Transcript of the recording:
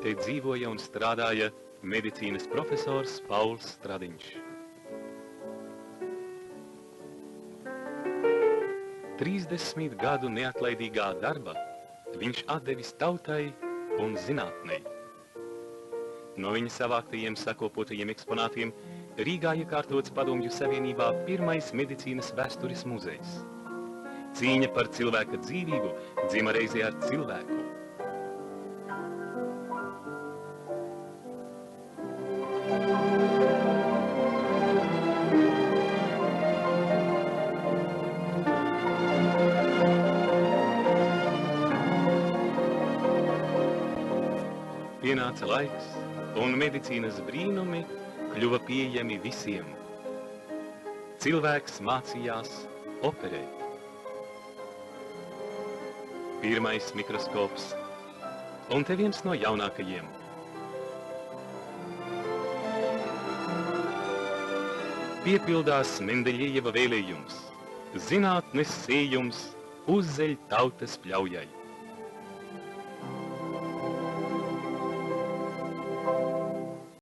te dzīvoja un strādāja medicīnas profesors Pauls Stradiņš. 30 gadu neatlaidīgā darba viņš atdevis tautai un zinātnei. No viņa savāktajiem sakopotajiem eksponātiem Rīgā iekārtots Padomju Savienībā pirmais medicīnas vēstures muzejs. Cīņa par cilvēka dzīvību dzima reizē ar cilvēku. Pienāca laiks, un medicīnas brīnumi kļuva pieejami visiem. Cilvēks mācījās operēt. Pirmais mikroskops, un te viens no jaunākajiem. Piepildās Mendeļieva vēlējums, zinātnes sējums uzzeļ tautas pļaujai.